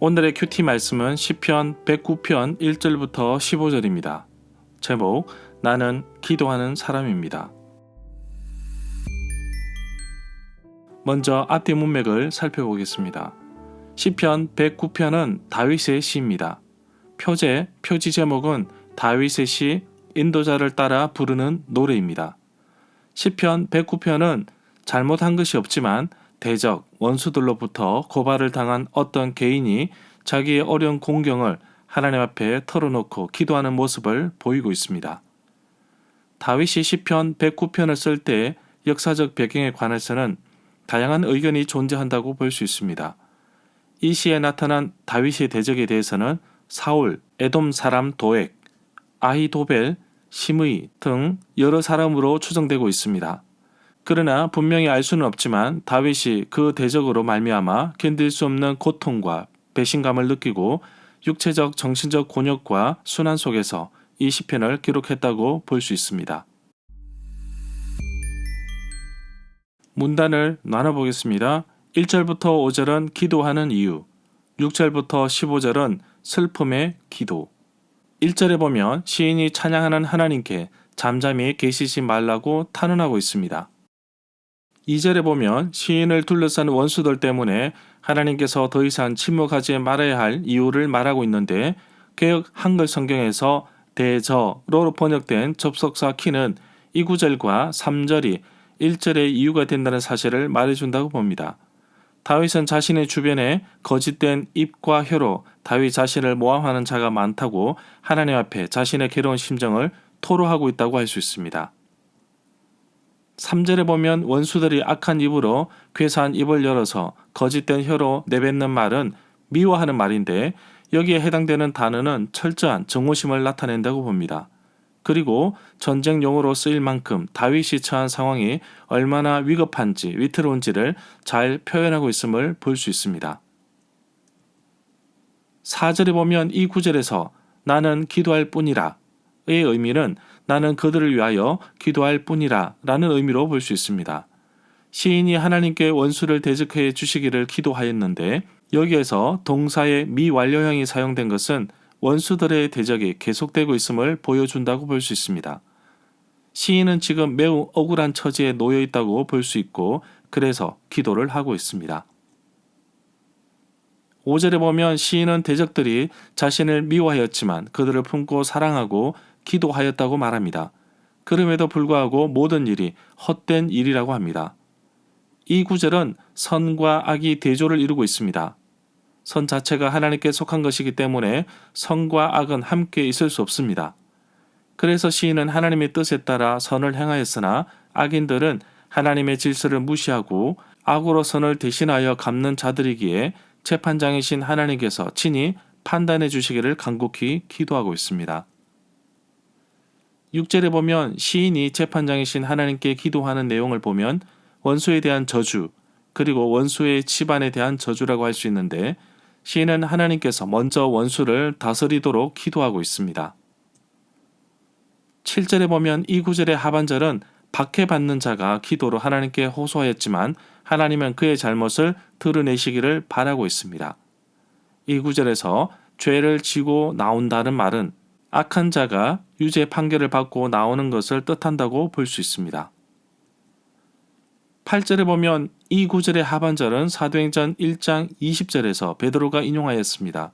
오늘의 큐티 말씀은 시편 109편 1절부터 15절입니다. 제목, 나는 기도하는 사람입니다. 먼저 앞뒤 문맥을 살펴보겠습니다. 시편 109편은 다윗의 시입니다. 표지 제목은 다윗의 시 인도자를 따라 부르는 노래입니다. 시편 109편은 잘못한 것이 없지만 대적, 원수들로부터 고발을 당한 어떤 개인이 자기의 어려운 공경을 하나님 앞에 털어놓고 기도하는 모습을 보이고 있습니다. 다윗이 시편 109편을 쓸 때 역사적 배경에 관해서는 다양한 의견이 존재한다고 볼 수 있습니다. 이 시에 나타난 다윗의 대적에 대해서는 사울, 에돔 사람 도액, 아히도벨, 시므이 등 여러 사람으로 추정되고 있습니다. 그러나 분명히 알 수는 없지만 다윗이 그 대적으로 말미암아 견딜 수 없는 고통과 배신감을 느끼고 육체적 정신적 곤욕과 순환 속에서 이 시편을 기록했다고 볼 수 있습니다. 문단을 나눠보겠습니다. 1절부터 5절은 기도하는 이유, 6절부터 15절은 슬픔의 기도. 1절에 보면 시인이 찬양하는 하나님께 잠잠히 계시지 말라고 탄원하고 있습니다. 2절에 보면 시인을 둘러싼 원수들 때문에 하나님께서 더 이상 침묵하지 말아야 할 이유를 말하고 있는데 개역 한글 성경에서 대저로 번역된 접속사 키는 이 구절과 3절이 1절의 이유가 된다는 사실을 말해준다고 봅니다. 다윗은 자신의 주변에 거짓된 입과 혀로 다윗 자신을 모함하는 자가 많다고 하나님 앞에 자신의 괴로운 심정을 토로하고 있다고 할 수 있습니다. 3절에 보면 원수들이 악한 입으로 괴사한 입을 열어서 거짓된 혀로 내뱉는 말은 미워하는 말인데 여기에 해당되는 단어는 철저한 정오심을 나타낸다고 봅니다. 그리고 전쟁용으로 쓰일 만큼 다윗이 처한 상황이 얼마나 위급한지 위태로운지를 잘 표현하고 있음을 볼 수 있습니다. 4절에 보면 이 구절에서 나는 기도할 뿐이라 의 의미는 나는 그들을 위하여 기도할 뿐이라 라는 의미로 볼 수 있습니다. 시인이 하나님께 원수를 대적해 주시기를 기도하였는데 여기에서 동사의 미완료형이 사용된 것은 원수들의 대적이 계속되고 있음을 보여준다고 볼 수 있습니다. 시인은 지금 매우 억울한 처지에 놓여 있다고 볼 수 있고 그래서 기도를 하고 있습니다. 5절에 보면 시인은 대적들이 자신을 미워하였지만 그들을 품고 사랑하고 기도하였다고 말합니다. 그럼에도 불구하고 모든 일이 헛된 일이라고 합니다. 이 구절은 선과 악이 대조를 이루고 있습니다. 선 자체가 하나님께 속한 것이기 때문에 선과 악은 함께 있을 수 없습니다. 그래서 시인은 하나님의 뜻에 따라 선을 행하였으나 악인들은 하나님의 질서를 무시하고 악으로 선을 대신하여 갚는 자들이기에 재판장이신 하나님께서 친히 판단해 주시기를 간곡히 기도하고 있습니다. 6절에 보면 시인이 재판장이신 하나님께 기도하는 내용을 보면 원수에 대한 저주 그리고 원수의 집안에 대한 저주라고 할 수 있는데 시인은 하나님께서 먼저 원수를 다스리도록 기도하고 있습니다. 7절에 보면 이 구절의 하반절은 박해받는 자가 기도로 하나님께 호소하였지만 하나님은 그의 잘못을 드러내시기를 바라고 있습니다. 이 구절에서 죄를 지고 나온다는 말은 악한 자가 유죄 판결을 받고 나오는 것을 뜻한다고 볼 수 있습니다. 8절에 보면 이 구절의 하반절은 사도행전 1장 20절에서 베드로가 인용하였습니다.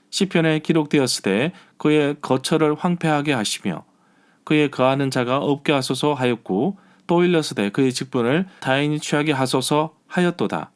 시편에 기록되었을 때 그의 거처를 황폐하게 하시며 그의 거하는 자가 없게 하소서 하였고 또 일렀으되 그의 직분을 다인이 취하게 하소서 하였도다.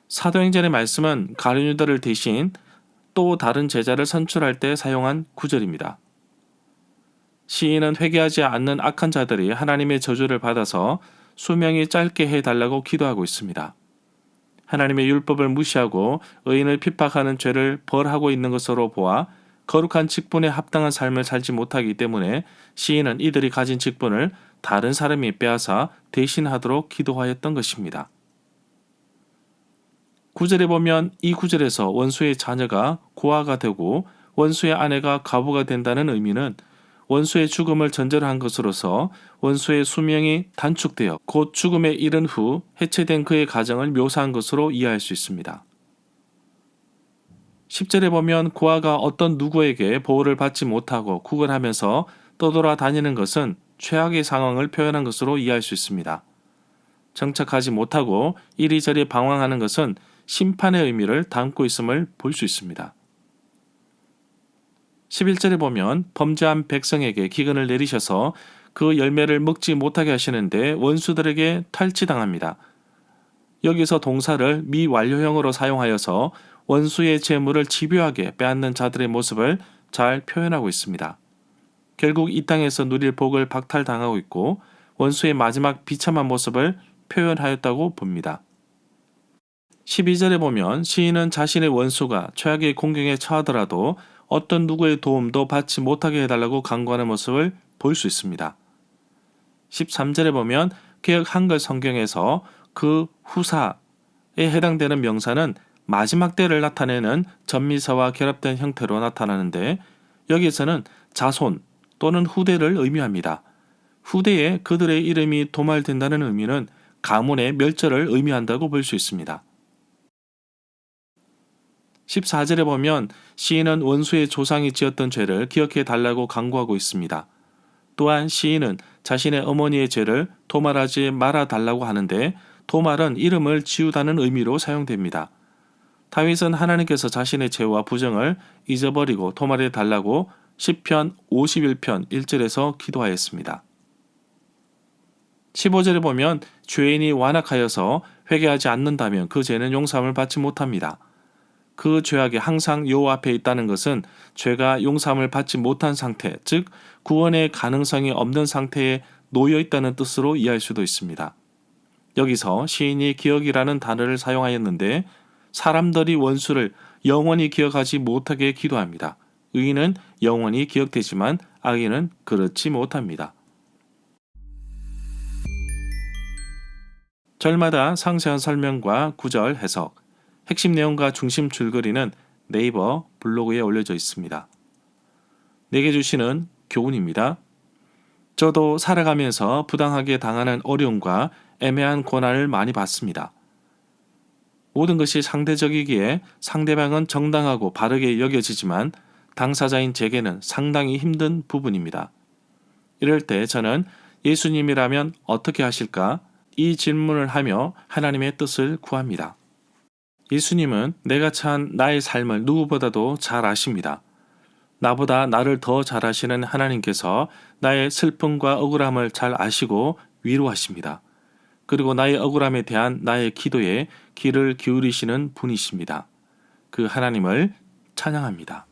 사도행전의 말씀은 가룟 유다를 대신 또 다른 제자를 선출할 때 사용한 구절입니다. 시인은 회개하지 않는 악한 자들이 하나님의 저주를 받아서 수명이 짧게 해달라고 기도하고 있습니다. 하나님의 율법을 무시하고 의인을 핍박하는 죄를 벌하고 있는 것으로 보아 거룩한 직분에 합당한 삶을 살지 못하기 때문에 시인은 이들이 가진 직분을 다른 사람이 빼앗아 대신하도록 기도하였던 것입니다. 9절에 보면 이 구절에서 원수의 자녀가 고아가 되고 원수의 아내가 과부가 된다는 의미는 원수의 죽음을 전제로 한 것으로서 원수의 수명이 단축되어 곧 죽음에 이른 후 해체된 그의 가정을 묘사한 것으로 이해할 수 있습니다. 10절에 보면 고아가 어떤 누구에게 보호를 받지 못하고 구걸하면서 떠돌아다니는 것은 최악의 상황을 표현한 것으로 이해할 수 있습니다. 정착하지 못하고 이리저리 방황하는 것은 심판의 의미를 담고 있음을 볼 수 있습니다. 11절에 보면 범죄한 백성에게 기근을 내리셔서 그 열매를 먹지 못하게 하시는데 원수들에게 탈취당합니다. 여기서 동사를 미완료형으로 사용하여서 원수의 재물을 집요하게 빼앗는 자들의 모습을 잘 표현하고 있습니다. 결국 이 땅에서 누릴 복을 박탈당하고 있고 원수의 마지막 비참한 모습을 표현하였다고 봅니다. 12절에 보면 시인은 자신의 원수가 최악의 공경에 처하더라도 어떤 누구의 도움도 받지 못하게 해달라고 간구하는 모습을 볼 수 있습니다. 13절에 보면 개역 한글 성경에서 그 후사에 해당되는 명사는 마지막 때를 나타내는 전미사와 결합된 형태로 나타나는데 여기에서는 자손 또는 후대를 의미합니다. 후대에 그들의 이름이 도말된다는 의미는 가문의 멸절을 의미한다고 볼 수 있습니다. 14절에 보면 시인은 원수의 조상이 지었던 죄를 기억해 달라고 간구하고 있습니다. 또한 시인은 자신의 어머니의 죄를 도말하지 말아 달라고 하는데 도말은 이름을 지우다는 의미로 사용됩니다. 다윗은 하나님께서 자신의 죄와 부정을 잊어버리고 도말해 달라고 시편 51편 1절에서 기도하였습니다. 15절에 보면 죄인이 완악하여서 회개하지 않는다면 그 죄는 용서함을 받지 못합니다. 그 죄악이 항상 여호와 앞에 있다는 것은 죄가 용서함을 받지 못한 상태, 즉 구원의 가능성이 없는 상태에 놓여 있다는 뜻으로 이해할 수도 있습니다. 여기서 시인이 기억이라는 단어를 사용하였는데 사람들이 원수를 영원히 기억하지 못하게 기도합니다. 의인은 영원히 기억되지만 악인은 그렇지 못합니다. 절마다 상세한 설명과 구절 해석, 핵심 내용과 중심 줄거리는 네이버 블로그에 올려져 있습니다. 내게 주시는 교훈입니다. 저도 살아가면서 부당하게 당하는 어려움과 애매한 고난을 많이 받습니다. 모든 것이 상대적이기에 상대방은 정당하고 바르게 여겨지지만 당사자인 제게는 상당히 힘든 부분입니다. 이럴 때 저는 예수님이라면 어떻게 하실까? 이 질문을 하며 하나님의 뜻을 구합니다. 예수님은 내가 처한 나의 삶을 누구보다도 잘 아십니다. 나보다 나를 더 잘 아시는 하나님께서 나의 슬픔과 억울함을 잘 아시고 위로하십니다. 그리고 나의 억울함에 대한 나의 기도에 귀를 기울이시는 분이십니다. 그 하나님을 찬양합니다.